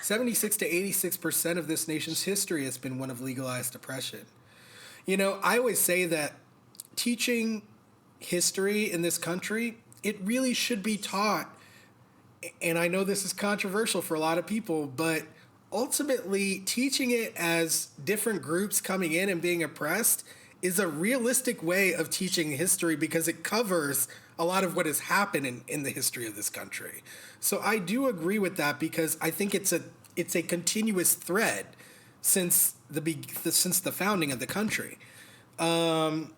76 to 86% of this nation's history has been one of legalized oppression. You know, I always say that teaching history in this country, it really should be taught, and I know this is controversial for a lot of people, but ultimately teaching it as different groups coming in and being oppressed is a realistic way of teaching history because it covers a lot of what has happened in the history of this country. So I do agree with that because I think it's a continuous thread since the founding of the country. And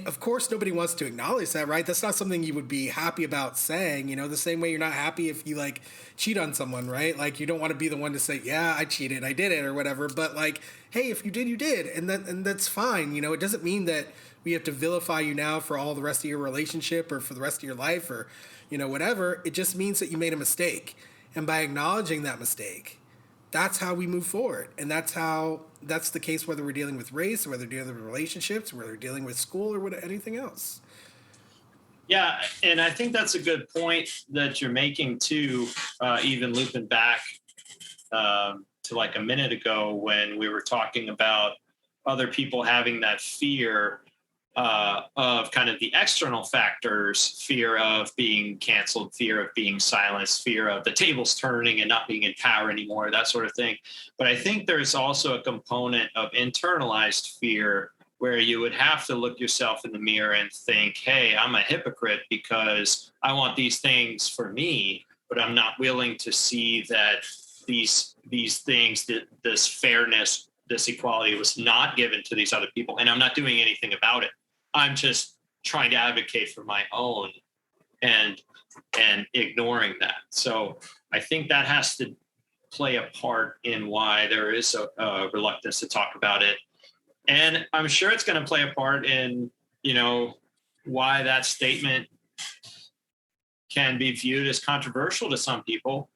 of course, nobody wants to acknowledge that, right? That's not something you would be happy about saying, you know, the same way you're not happy if you like cheat on someone, right? Like you don't want to be the one to say, yeah, I cheated, I did it or whatever. But like, hey, if you did, you did. And that's fine. You know, it doesn't mean that we have to vilify you now for all the rest of your relationship or for the rest of your life or, you know, whatever. It just means that you made a mistake. And by acknowledging that mistake, that's how we move forward. And that's the case whether we're dealing with race, or whether we're dealing with relationships, whether we're dealing with school or anything else. Yeah, and I think that's a good point that you're making too, even looping back to like a minute ago when we were talking about other people having that fear of kind of the external factors, fear of being canceled, fear of being silenced, fear of the tables turning and not being in power anymore, that sort of thing. But I think there's also a component of internalized fear where you would have to look yourself in the mirror and think, hey, I'm a hypocrite because I want these things for me, but I'm not willing to see that these things, this fairness, this equality was not given to these other people, and I'm not doing anything about it. I'm just trying to advocate for my own and ignoring that. So I think that has to play a part in why there is a reluctance to talk about it. And I'm sure it's going to play a part in, you know, why that statement can be viewed as controversial to some people.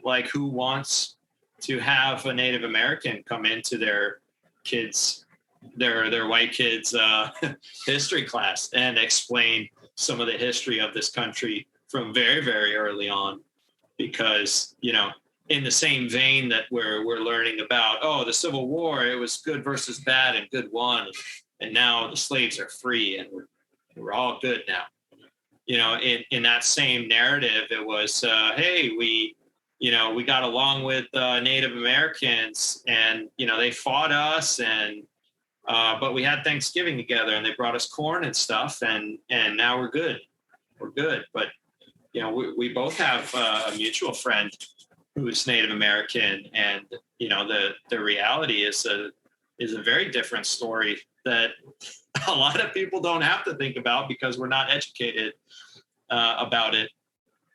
Like, who wants to have a Native American come into their white kids' history class and explain some of the history of this country from very, very early on? Because, you know, in the same vein that we're learning about, the Civil War, it was good versus bad and good won, and now the slaves are free and we're all good now. You know, in that same narrative, it was, hey, we got along with Native Americans, and you know they fought us, and but we had Thanksgiving together, and they brought us corn and stuff, and now we're good. We're good. But you know, we both have a mutual friend who's Native American, and you know the reality is a very different story that a lot of people don't have to think about because we're not educated about it,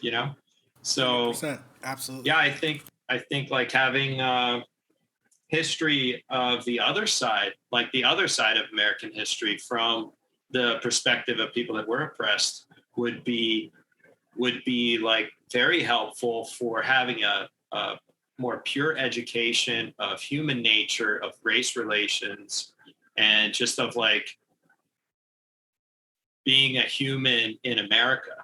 you know. So 100%. Absolutely. Yeah, I think like having history of the other side, like the other side of American history from the perspective of people that were oppressed would be like very helpful for having a more pure education of human nature, of race relations, and just of like being a human in America,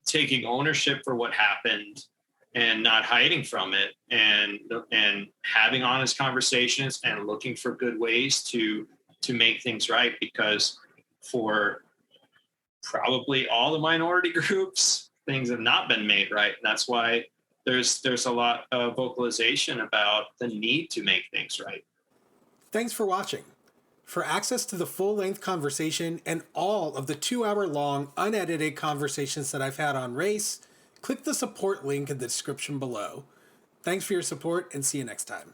taking ownership for what happened and not hiding from it, and having honest conversations and looking for good ways to make things right, because for probably all the minority groups, things have not been made right. And that's why there's a lot of vocalization about the need to make things right. Thanks for watching. For access to the full-length conversation and all of the 2-hour-long unedited conversations that I've had on race, click the support link in the description below. Thanks for your support, and see you next time.